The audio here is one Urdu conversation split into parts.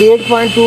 8.2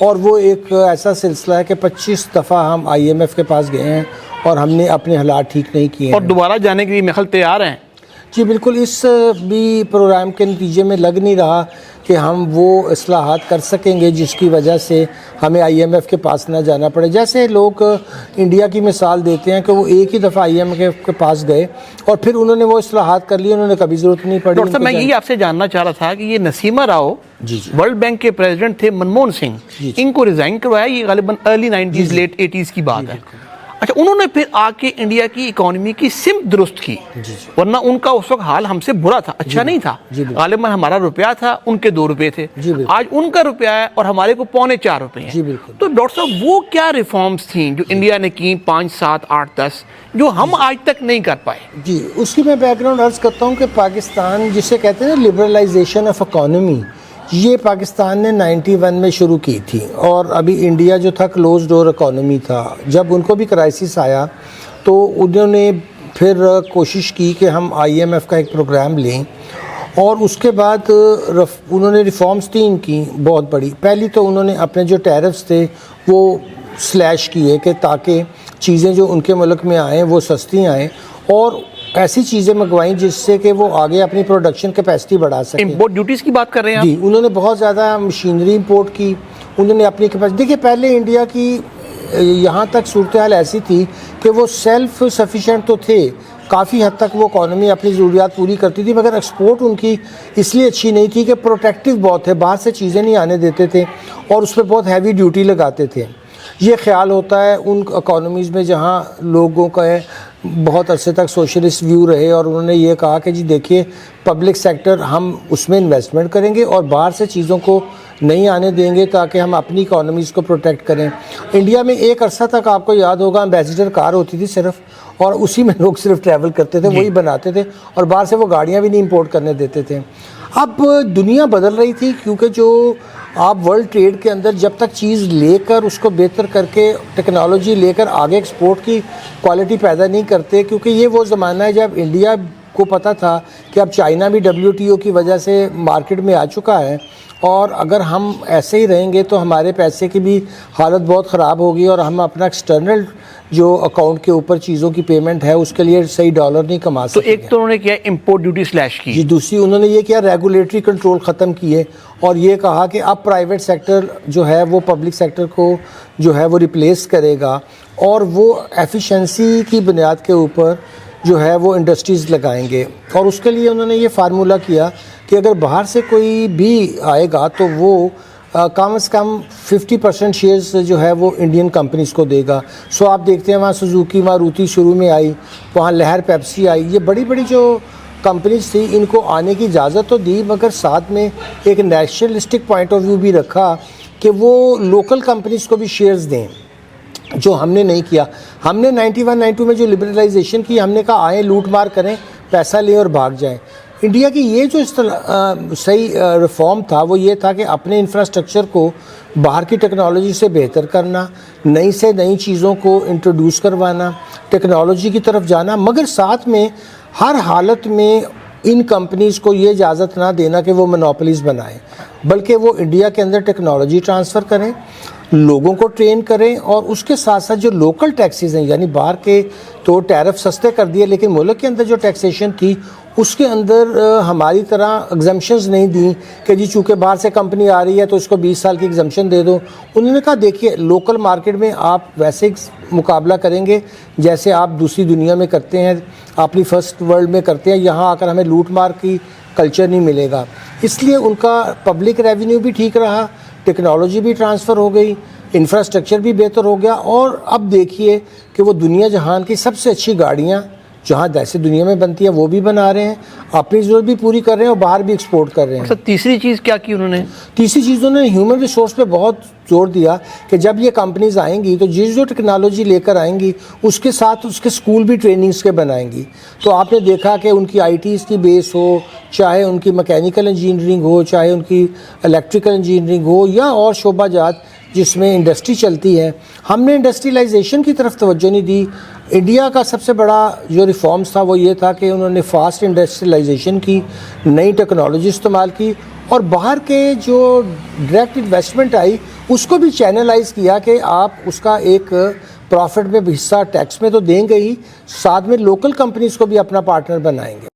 اور وہ ایک ایسا سلسلہ ہے کہ 25 دفعہ ہم IMF کے پاس گئے ہیں اور ہم نے اپنے حالات ٹھیک نہیں کیے اور ہیں. دوبارہ جانے کے لیے میرے خیال تیار ہیں. جی بالکل. اس بھی پروگرام کے نتیجے میں لگ نہیں رہا کہ ہم وہ اصلاحات کر سکیں گے جس کی وجہ سے ہمیں IMF کے پاس نہ جانا پڑے. جیسے لوگ انڈیا کی مثال دیتے ہیں کہ وہ ایک ہی دفعہ IMF کے پاس گئے اور پھر انہوں نے وہ اصلاحات کر لی, انہوں نے کبھی ضرورت نہیں پڑی. ڈاکٹر صاحب میں یہی آپ سے جاننا چاہ رہا تھا کہ یہ نسیمہ راؤ ورلڈ بینک کے پریزیڈنٹ تھے منموہن سنگھ, ان کو ریزائن کروایا, یہ غالباً ارلی 90s لیٹ 80s کی بات ہے. اچھا انہوں نے پھر آ کے انڈیا کی اکانومی کی سمت درست کی, ورنہ ان کا اس وقت حال ہم سے برا تھا, اچھا نہیں تھا. غالباً ہمارا روپیہ تھا, ان کے 2 روپے تھے. آج ان کا روپیہ ہے اور ہمارے کو 4.25 روپے ہیں. تو ڈاکٹر صاحب وہ کیا ریفارمز تھیں جو انڈیا نے کی 5, 7, 8, 10 جو ہم آج تک نہیں کر پائے؟ جی اس کی میں بیک گراؤنڈ عرض کرتا ہوں کہ پاکستان جسے کہتے ہیں نا لبرلائزیشن آف اکانومی, یہ پاکستان نے 91 میں شروع کی تھی. اور ابھی انڈیا جو تھا کلوز ڈور اکانومی تھا. جب ان کو بھی کرائسس آیا تو انہوں نے پھر کوشش کی کہ ہم IMF کا ایک پروگرام لیں, اور اس کے بعد انہوں نے ریفارمز 3 کی بہت بڑی. پہلی تو انہوں نے اپنے جو ٹیرفز تھے وہ سلیش کیے کہ تاکہ چیزیں جو ان کے ملک میں آئیں وہ سستی آئیں, اور ایسی چیزیں منگوائیں جس سے کہ وہ آگے اپنی پروڈکشن کیپیسٹی بڑھا سکیں. امپورٹ ڈیوٹیز کی بات کر رہے ہیں جی, انہوں نے بہت زیادہ مشینری امپورٹ کی, انہوں نے اپنی کیپیسٹی. دیکھیے پہلے انڈیا کی یہاں تک صورتحال ایسی تھی کہ وہ سیلف سفیشینٹ تو تھے, کافی حد تک وہ اکانومی اپنی ضروریات پوری کرتی تھی, مگر ایکسپورٹ ان کی اس لیے اچھی نہیں تھی کہ پروٹیکٹیو بہت تھے, باہر سے چیزیں نہیں آنے دیتے تھے اور اس پہ بہت ہیوی ڈیوٹی لگاتے تھے. یہ خیال ہوتا ہے ان اکانومیز میں جہاں لوگوں کا بہت عرصے تک سوشلسٹ ویو رہے, اور انہوں نے یہ کہا کہ جی دیکھیے پبلک سیکٹر ہم اس میں انویسٹمنٹ کریں گے اور باہر سے چیزوں کو نہیں آنے دیں گے تاکہ ہم اپنی اکانومیز کو پروٹیکٹ کریں. انڈیا میں ایک عرصہ تک آپ کو یاد ہوگا امبیسڈر کار ہوتی تھی صرف, اور اسی میں لوگ صرف ٹریول کرتے تھے, وہی بناتے تھے, اور باہر سے وہ گاڑیاں بھی نہیں امپورٹ کرنے دیتے تھے. اب دنیا بدل رہی تھی, کیونکہ جو آپ ورلڈ ٹریڈ کے اندر جب تک چیز لے کر اس کو بہتر کر کے ٹیکنالوجی لے کر آگے ایکسپورٹ کی کوالٹی پیدا نہیں کرتے, کیونکہ یہ وہ زمانہ ہے جب انڈیا کو پتہ تھا کہ اب چائنا بھی WTO کی وجہ سے مارکیٹ میں آ چکا ہے, اور اگر ہم ایسے ہی رہیں گے تو ہمارے پیسے کی بھی حالت بہت خراب ہوگی, اور ہم اپنا ایکسٹرنل جو اکاؤنٹ کے اوپر چیزوں کی پیمنٹ ہے اس کے لیے صحیح ڈالر نہیں کما سکتے. تو ایک تو انہوں نے کیا امپورٹ ڈیوٹی سلیش کی, جی دوسری انہوں نے یہ کیا ریگولیٹری کنٹرول ختم کیے, اور یہ کہا کہ اب پرائیویٹ سیکٹر جو ہے وہ پبلک سیکٹر کو جو ہے وہ ریپلیس کرے گا, اور وہ ایفیشنسی کی بنیاد کے اوپر جو ہے وہ انڈسٹریز لگائیں گے. اور اس کے لیے انہوں نے یہ فارمولہ کیا کہ اگر باہر سے کوئی بھی آئے گا تو وہ کم از کم 50% شیئرز جو ہے وہ انڈین کمپنیز کو دے گا. سو آپ دیکھتے ہیں وہاں سوزوکی ماروتی شروع میں آئی, وہاں لہر پیپسی آئی, یہ بڑی بڑی جو کمپنیز تھی ان کو آنے کی اجازت تو دی, مگر ساتھ میں ایک نیشنلسٹک پوائنٹ آف ویو بھی رکھا کہ وہ لوکل کمپنیز کو بھی شیئرز دیں, جو ہم نے نہیں کیا. ہم نے 91-92 میں جو لبرلائزیشن کی, ہم نے کہا آئیں لوٹ مار کریں, پیسہ لیں اور بھاگ جائیں. انڈیا کی یہ جو صحیح ریفارم تھا وہ یہ تھا کہ اپنے انفراسٹرکچر کو باہر کی ٹیکنالوجی سے بہتر کرنا, نئی سے نئی چیزوں کو انٹروڈیوس کروانا, ٹیکنالوجی کی طرف جانا, مگر ساتھ میں ہر حالت میں ان کمپنیز کو یہ اجازت نہ دینا کہ وہ منوپلیز بنائیں, بلکہ وہ انڈیا کے اندر ٹیکنالوجی ٹرانسفر کریں, لوگوں کو ٹرین کریں, اور اس کے ساتھ ساتھ جو لوکل ٹیکسز ہیں, یعنی باہر کے تو ٹیرف سستے کر دیے, لیکن ملک کے اندر جو ٹیکسیشن تھی اس کے اندر ہماری طرح ایگزمپشنز نہیں دیں کہ جی چونکہ باہر سے کمپنی آ رہی ہے تو اس کو 20 سال کی ایگزمپشن دے دو. انہوں نے کہا دیکھیے لوکل مارکیٹ میں آپ ویسے مقابلہ کریں گے جیسے آپ دوسری دنیا میں کرتے ہیں, اپنی فرسٹ ورلڈ میں کرتے ہیں, یہاں آ کر ہمیں لوٹ مار کی کلچر نہیں ملے گا. اس لیے ان کا پبلک ریونیو بھی ٹھیک رہا, ٹیکنالوجی بھی ٹرانسفر ہو گئی, انفراسٹرکچر بھی بہتر ہو گیا, اور اب دیکھیے کہ وہ دنیا جہان کی سب سے اچھی گاڑیاں جہاں جیسے دنیا میں بنتی ہیں وہ بھی بنا رہے ہیں, اپنی ضرورت بھی پوری کر رہے ہیں اور باہر بھی ایکسپورٹ کر رہے ہیں. تیسری چیز کیا کی انہوں نے؟ تیسری چیز انہوں نے ہیومن ریسورس پہ بہت زور دیا کہ جب یہ کمپنیز آئیں گی تو جو ٹیکنالوجی لے کر آئیں گی اس کے ساتھ اس کے اسکول بھی ٹریننگز کے بنائیں گی. تو آپ نے دیکھا کہ ان کی ITs کی بیس ہو, چاہے ان کی میکینیکل انجینئرنگ ہو, چاہے ان کی الیکٹریکل انجینئرنگ ہو, یا اور شعبہ جات جس میں انڈسٹری چلتی ہے. ہم نے انڈسٹریلائزیشن کی طرف توجہ نہیں دی. انڈیا کا سب سے بڑا جو ریفارمز تھا وہ یہ تھا کہ انہوں نے فاسٹ انڈسٹریلائزیشن کی, نئی ٹیکنالوجی استعمال کی, اور باہر کے جو ڈائریکٹ انویسٹمنٹ آئی اس کو بھی چینلائز کیا کہ آپ اس کا ایک پروفٹ میں بھی حصہ ٹیکس میں تو دیں گے ہی، ساتھ میں لوکل کمپنیز کو بھی اپنا پارٹنر بنائیں گے.